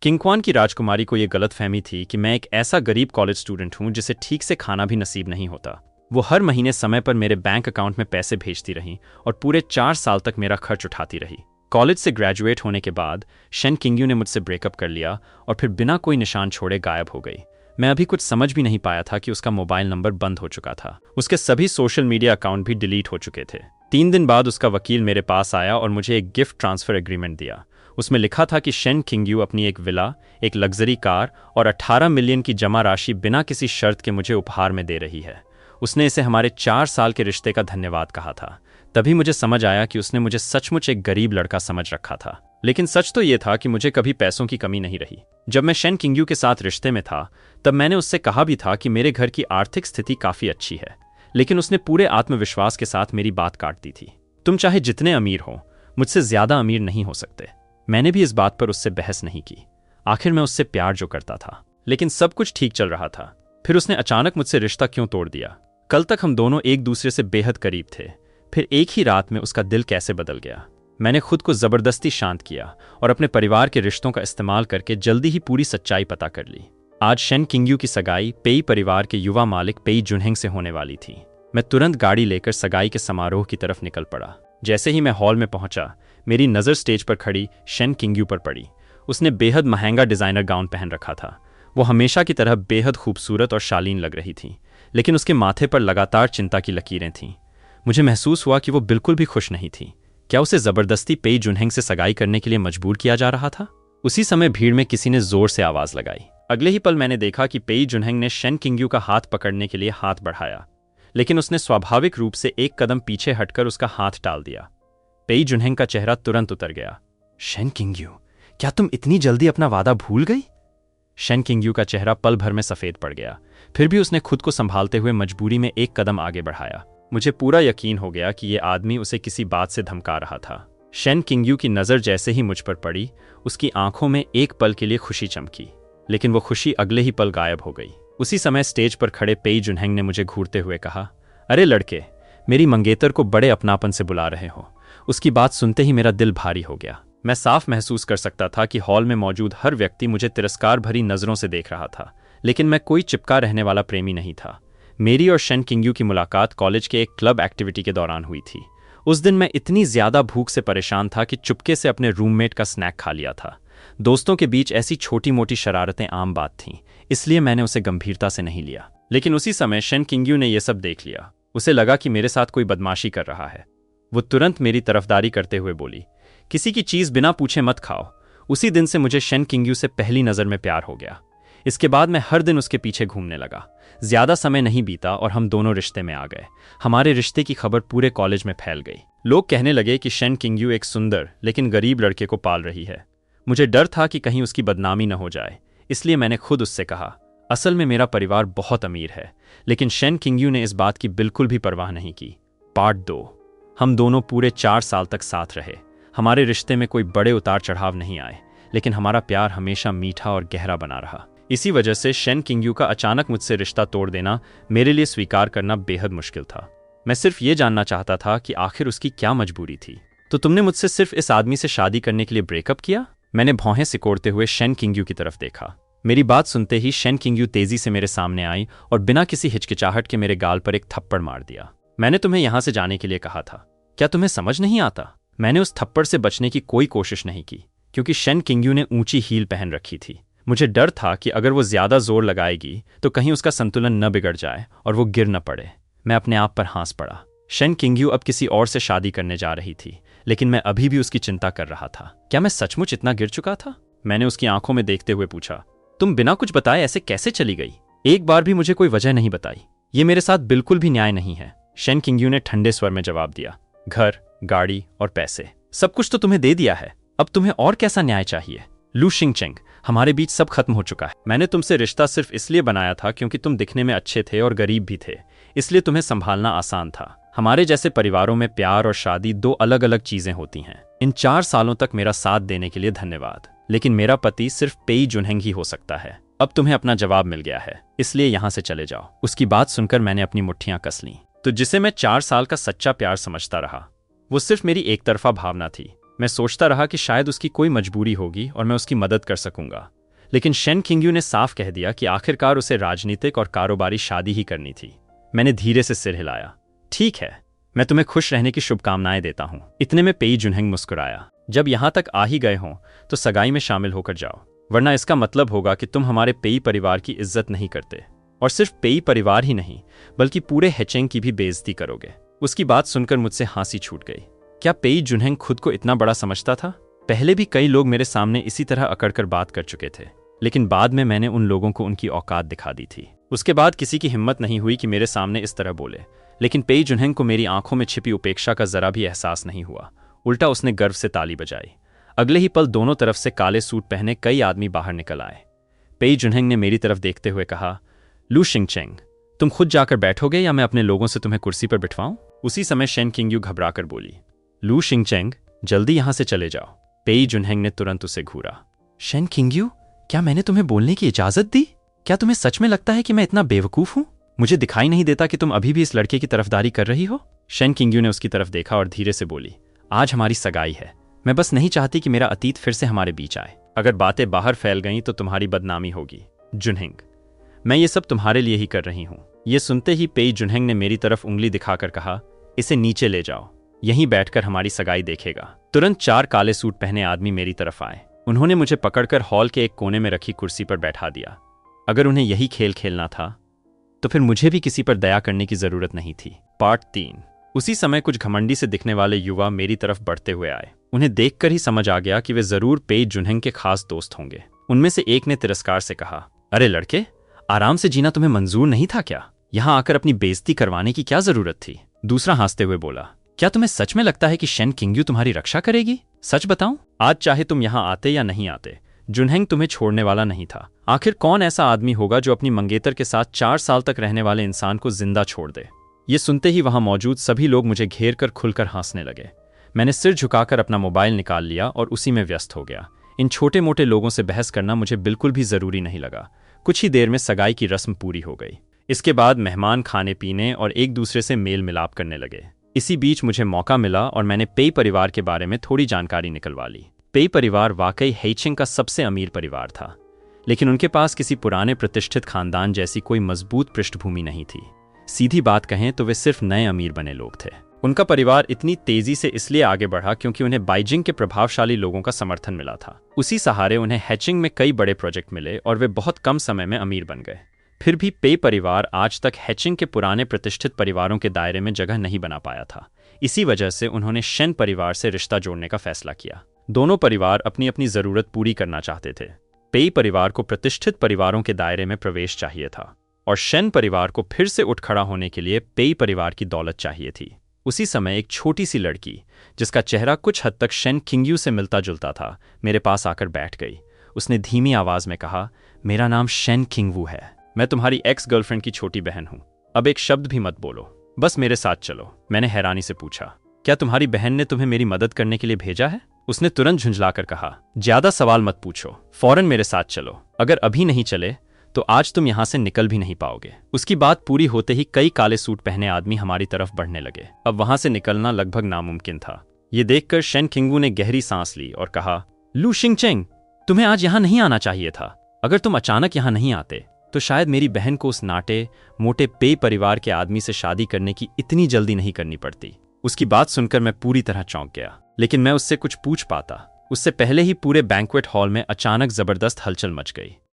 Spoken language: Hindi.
किंगक्वान की राजकुमारी को यह गलतफहमी थी कि मैं एक ऐसा गरीब कॉलेज स्टूडेंट हूं जिसे ठीक से खाना भी नसीब नहीं होता। वो हर महीने समय पर मेरे बैंक अकाउंट में पैसे भेजती रहीं और पूरे 4 साल तक मेरा खर्च उठाती रही। कॉलेज से ग्रेजुएट होने के बाद शेन किंग्यू ने मुझसे ब्रेकअप कर लिया और फिर बिना कोई निशान छोड़े गायब हो गई। मैं अभी कुछ समझ भी नहीं पाया था कि उसका मोबाइल नंबर बंद हो चुका था। उसके सभी सोशल मीडिया अकाउंट भी डिलीट हो चुके थे। 3 दिन बाद उसका वकील मेरे पास आया और मुझे एक गिफ्ट ट्रांसफर एग्रीमेंट दिया। उसमें लिखा था कि शेन किंग्यू अपनी एक विला, एक लग्जरी कार और 18 मिलियन की जमा राशि बिना किसी शर्त के मुझे उपहार में दे रही है। उसने इसे हमारे 4 साल के रिश्ते का धन्यवाद कहा था। तभी मुझे समझ आया कि उसने मुझे सचमुच एक गरीब लड़का समझ रखा था। लेकिन सच तो ये था कि मुझे कभी पैसों की कमी नहीं रही। जब मैं शेन किंग्यू के साथ रिश्ते में था तब मैंने उससे कहा भी था कि मेरे घर की आर्थिक स्थिति काफी अच्छी है, लेकिन उसने पूरे आत्मविश्वास के साथ मेरी बात काट दी थी। तुम चाहे जितने अमीर हो, मुझसे ज्यादा अमीर नहीं हो सकते। मैंने भी इस बात पर उससे बहस नहीं की। आखिर मैं उससे प्यार जो करता था, लेकिन सब कुछ ठीक चल रहा था। फिर उसने अचानक मुझसे रिश्ता क्यों तोड़ दिया? कल तक हम दोनों एक दूसरे से बेहद करीब थे, फिर एक ही रात में उसका दिल कैसे बदल गया? मैंने खुद को जबरदस्ती शांत किया और अपने परिवार के रिश्तों का इस्तेमाल करके जल्दी ही पूरी सच्चाई पता कर ली। आज शेन किंग्यू की सगाई पेई परिवार के युवा मालिक पेई जुनहेंग से होने वाली थी। मैं तुरंत गाड़ी लेकर सगाई के समारोह की तरफ निकल पड़ा। जैसे ही मैं हॉल में पहुंचा, मेरी नज़र स्टेज पर खड़ी शेन किंग्यू पर पड़ी। उसने बेहद महंगा डिजाइनर गाउन पहन रखा था। वो हमेशा की तरह बेहद खूबसूरत और शालीन लग रही थी, लेकिन उसके माथे पर लगातार चिंता की लकीरें थीं। मुझे महसूस हुआ कि वो बिल्कुल भी खुश नहीं थी। क्या उसे जबरदस्ती पेई जुनहेंग से सगाई करने के लिए मजबूर किया जा रहा था? उसी समय भीड़ में किसी ने जोर से आवाज लगाई। अगले ही पल मैंने देखा कि पेई जुनहेंग ने शेन किंग्यू का हाथ पकड़ने के लिए हाथ बढ़ाया, लेकिन उसने स्वाभाविक रूप से एक कदम पीछे हटकर उसका हाथ टाल दिया। पेई जुनहेंग का चेहरा तुरंत उतर गया। शेन किंग्यू, क्या तुम इतनी जल्दी अपना वादा भूल गई? शेन किंग्यू का चेहरा पल भर में सफेद पड़ गया। फिर भी उसने खुद को संभालते हुए मजबूरी में एक कदम आगे बढ़ाया। मुझे पूरा यकीन हो गया कि यह आदमी उसे किसी बात से धमका रहा था। शेन किंग्यू की नज़र जैसे ही मुझ पर पड़ी, उसकी आंखों में एक पल के लिए खुशी चमकी, लेकिन वो खुशी अगले ही पल गायब हो गई। उसी समय स्टेज पर खड़े पेई जुनहेंग ने मुझे घूरते हुए कहा, अरे लड़के, मेरी मंगेतर को बड़े अपनापन से बुला रहे हो। उसकी बात सुनते ही मेरा दिल भारी हो गया। मैं साफ महसूस कर सकता था कि हॉल में मौजूद हर व्यक्ति मुझे तिरस्कार भरी नज़रों से देख रहा था, लेकिन मैं कोई चिपका रहने वाला प्रेमी नहीं था। मेरी और शेन किंग्यू की मुलाकात कॉलेज के एक क्लब एक्टिविटी के दौरान हुई थी। उस दिन मैं इतनी ज्यादा भूख से परेशान था कि चुपके से अपने रूममेट का स्नैक खा लिया था। दोस्तों के बीच ऐसी छोटी मोटी शरारतें आम बात थीं, इसलिए मैंने उसे गंभीरता से नहीं लिया। लेकिन उसी समय शेन किंग्यू ने यह सब देख लिया। उसे लगा कि मेरे साथ कोई बदमाशी कर रहा है। वो तुरंत मेरी तरफदारी करते हुए बोली, किसी की चीज बिना पूछे मत खाओ। उसी दिन से मुझे शेन किंग्यू से पहली नजर में प्यार हो गया। इसके बाद मैं हर दिन उसके पीछे घूमने लगा। ज्यादा समय नहीं बीता और हम दोनों रिश्ते में आ गए। हमारे रिश्ते की खबर पूरे कॉलेज में फैल गई। लोग कहने लगे कि शेन किंग्यू एक सुंदर लेकिन गरीब लड़के को पाल रही है। मुझे डर था कि कहीं उसकी बदनामी न हो जाए, इसलिए मैंने खुद उससे कहा, असल में मेरा परिवार बहुत अमीर है। लेकिन शेन किंग्यू ने इस बात की बिल्कुल भी परवाह नहीं की। पार्ट 2। हम दोनों पूरे 4 साल तक साथ रहे। हमारे रिश्ते में कोई बड़े उतार चढ़ाव नहीं आए, लेकिन हमारा प्यार हमेशा मीठा और गहरा बना रहा। इसी वजह से शेन किंग्यू का अचानक मुझसे रिश्ता तोड़ देना मेरे लिए स्वीकार करना बेहद मुश्किल था। मैं सिर्फ ये जानना चाहता था कि आखिर उसकी क्या मजबूरी थी। तो तुमने मुझसे सिर्फ इस आदमी से शादी करने के लिए ब्रेकअप किया? मैंने भौहें सिकोड़ते हुए शेन किंग्यू की तरफ देखा। मेरी बात सुनते ही शेन किंग्यू तेजी से मेरे सामने आई और बिना किसी हिचकिचाहट के मेरे गाल पर एक थप्पड़ मार दिया। मैंने तुम्हें यहां से जाने के लिए कहा था, क्या तुम्हें समझ नहीं आता? मैंने उस थप्पड़ से बचने की कोई कोशिश नहीं की, क्योंकि शेन किंग्यू ने ऊंची हील पहन रखी थी। मुझे डर था कि अगर वो ज्यादा जोर लगाएगी तो कहीं उसका संतुलन न बिगड़ जाए और वो गिर न पड़े। मैं अपने आप पर हंस पड़ा। शेन किंग्यू अब किसी और से शादी करने जा रही थी, लेकिन मैं अभी भी उसकी चिंता कर रहा था। क्या मैं सचमुच इतना गिर चुका था? मैंने उसकी आंखों में देखते हुए पूछा, तुम बिना कुछ बताए ऐसे कैसे चली गई? एक बार भी मुझे कोई वजह नहीं बताई। ये मेरे साथ बिल्कुल भी न्याय नहीं है। शेन किंग्यू ने ठंडे स्वर में जवाब दिया, घर, गाड़ी और पैसे, सब कुछ तो तुम्हें दे दिया है। अब तुम्हें और कैसा न्याय चाहिए? लू शिंगचेंग, हमारे बीच सब खत्म हो चुका है। मैंने तुमसे रिश्ता सिर्फ इसलिए बनाया था क्योंकि तुम दिखने में अच्छे थे और गरीब भी थे, इसलिए तुम्हें संभालना आसान था। हमारे जैसे परिवारों में प्यार और शादी 2 अलग अलग चीजें होती हैं। इन 4 सालों तक मेरा साथ देने के लिए धन्यवाद, लेकिन मेरा पति सिर्फ पेई जुनहेंग ही हो सकता है। अब तुम्हें अपना जवाब मिल गया है, इसलिए यहां से चले जाओ। उसकी बात सुनकर मैंने अपनी मुट्ठियां कस लीं। तो जिसे मैं 4 साल का सच्चा प्यार समझता रहा, वो सिर्फ मेरी एक तरफा भावना थी। मैं सोचता रहा कि शायद उसकी कोई मजबूरी होगी और मैं उसकी मदद कर सकूंगा, लेकिन शेन किंगयू ने साफ कह दिया कि आखिरकार उसे राजनीतिक और कारोबारी शादी ही करनी थी। मैंने धीरे से सिर हिलाया। ठीक है, मैं तुम्हें खुश रहने की शुभकामनाएं देता हूं। इतने में पेई जुनहेंग मुस्कुराया। जब यहां तक आ ही गए हों तो सगाई में शामिल होकर जाओ, वरना इसका मतलब होगा कि तुम हमारे पेई परिवार की इज्जत नहीं करते, और सिर्फ पेई परिवार ही नहीं बल्कि पूरे हेचेंग की भी बेइज्जती करोगे। उसकी बात सुनकर मुझसे हंसी छूट गई। क्या पेई जुनहेंग खुद को इतना बड़ा समझता था? पहले भी कई लोग मेरे सामने इसी तरह अकड़कर बात कर चुके थे, लेकिन बाद में मैंने उन लोगों को उनकी औकात दिखा दी थी। उसके बाद किसी की हिम्मत नहीं हुई कि मेरे सामने इस तरह बोले, लेकिन पेई जुनहेंग को मेरी आंखों में छिपी उपेक्षा का जरा भी एहसास नहीं हुआ। उल्टा उसने गर्व से ताली बजाई। अगले ही पल दोनों तरफ से काले सूट पहने कई आदमी बाहर निकल आए। पेई जुनहेंग ने मेरी तरफ देखते हुए कहा, लू शिंगचेंग, तुम खुद जाकर बैठोगे या मैं अपने लोगों से तुम्हें कुर्सी पर बिठवाऊं? उसी समय शेन किंगयू घबराकर बोली, लू शिंगचेंग, जल्दी यहां से चले जाओ। पेई जुनहेंग ने तुरंत उसे घूरा। शेन किंगयू, क्या मैंने तुम्हें बोलने की इजाजत दी? क्या तुम्हें सच में लगता है कि मैं इतना बेवकूफ हूं? मुझे दिखाई नहीं देता कि तुम अभी भी इस लड़के की तरफदारी कर रही हो? शेन किंगयू ने उसकी तरफ देखा और धीरे से बोली, आज हमारी सगाई है। मैं बस नहीं चाहती कि मेरा अतीत फिर से हमारे बीच आए। अगर बातें बाहर फैल गईं तो तुम्हारी बदनामी होगी। जुनहेंग, मैं ये सब तुम्हारे लिए ही कर रही हूं। ये सुनते ही पेई जुनहेंग ने मेरी तरफ उंगली दिखाकर कहा, इसे नीचे ले जाओ, यहीं बैठकर हमारी सगाई देखेगा। तुरंत 4 काले सूट पहने आदमी मेरी तरफ आए। उन्होंने मुझे पकड़कर हॉल के एक कोने में रखी कुर्सी पर बैठा दिया। अगर उन्हें यही खेल खेलना था तो फिर मुझे भी किसी पर दया करने की जरूरत नहीं थी। पार्ट 3। उसी समय कुछ घमंडी से दिखने वाले युवा मेरी तरफ बढ़ते हुए आए। उन्हें देखकर ही समझ आ गया कि वे जरूर पेई जुनहेंग के खास दोस्त होंगे। उनमें से एक ने तिरस्कार से कहा, अरे लड़के, आराम से जीना तुम्हें मंजूर नहीं था क्या? यहां आकर अपनी बेइज्जती करवाने की क्या जरूरत थी? दूसरा हंसते हुए बोला, क्या तुम्हें सच में लगता है कि शेन किंगयू तुम्हारी रक्षा करेगी? सच बताऊं, आज चाहे तुम यहां आते या नहीं आते, जुनहेंग तुम्हें छोड़ने वाला नहीं था। आखिर कौन ऐसा आदमी होगा जो अपनी मंगेतर के साथ 4 साल तक रहने वाले इंसान को जिंदा छोड़ दे? ये सुनते ही वहां मौजूद सभी लोग मुझे घेर कर खुलकर हंसने लगे। मैंने सिर झुकाकर अपना मोबाइल निकाल लिया और उसी में व्यस्त हो गया। इन छोटे मोटे लोगों से बहस करना मुझे बिल्कुल भी जरूरी नहीं लगा। कुछ ही देर में सगाई की रस्म पूरी हो गई। इसके बाद मेहमान खाने पीने और एक दूसरे से मेल मिलाप करने लगे। इसी बीच मुझे मौका मिला और मैंने पेई परिवार के बारे में थोड़ी जानकारी निकलवा ली। पेई परिवार वाकई हेचिंग का सबसे अमीर परिवार था, लेकिन उनके पास किसी पुराने प्रतिष्ठित खानदान जैसी कोई मजबूत पृष्ठभूमि नहीं थी। सीधी बात कहें तो वे सिर्फ नए अमीर बने लोग थे। उनका परिवार इतनी तेजी से इसलिए आगे बढ़ा क्योंकि उन्हें बाइजिंग के प्रभावशाली लोगों का समर्थन मिला था। उसी सहारे उन्हें हेचिंग में कई बड़े प्रोजेक्ट मिले और वे बहुत कम समय में अमीर बन गए। फिर भी पेई परिवार आज तक हेचिंग के पुराने प्रतिष्ठित परिवारों के दायरे में जगह नहीं बना पाया था। इसी वजह से उन्होंने शेन परिवार से रिश्ता जोड़ने का फैसला किया। दोनों परिवार अपनी अपनी जरूरत पूरी करना चाहते थे। पेई परिवार को प्रतिष्ठित परिवारों के दायरे में प्रवेश चाहिए था और शेन परिवार को फिर से उठ खड़ा होने के लिए पेई परिवार की दौलत चाहिए थी। उसी समय एक छोटी सी लड़की, जिसका चेहरा कुछ हद तक शेन किंगयू से मिलता जुलता था, मेरे पास आकर बैठ गई। उसने धीमी आवाज में कहा, मेरा नाम शेन किंगवू है। मैं तुम्हारी एक्स गर्लफ्रेंड की छोटी बहन हूं। अब एक शब्द भी मत बोलो, बस मेरे साथ चलो। मैंने हैरानी से पूछा, क्या तुम्हारी बहन ने तुम्हें मेरी मदद करने के लिए भेजा है? उसने तुरंत झुंझलाकर कहा, ज्यादा सवाल मत पूछो, फौरन मेरे साथ चलो। अगर अभी नहीं चले तो आज तुम यहां से निकल भी नहीं पाओगे। उसकी बात पूरी होते ही कई काले सूट पहने आदमी हमारी तरफ बढ़ने लगे। अब वहां से निकलना लगभग नामुमकिन था। ये देखकर शेन किंगवू ने गहरी सांस ली और कहा, लू शिंगचेंग, तुम्हें आज यहां नहीं आना चाहिए था। अगर तुम अचानक यहां नहीं आते तो शायद मेरी बहन को उस नाटे मोटे पेई परिवार के आदमी से शादी करने की इतनी जल्दी नहीं करनी पड़ती। उसकी बात सुनकर मैं पूरी तरह चौंक गया, लेकिन मैं उससे कुछ पूछ पाता उससे पहले ही पूरे बैंक्वेट हॉल में अचानक जबरदस्त हलचल मच गई।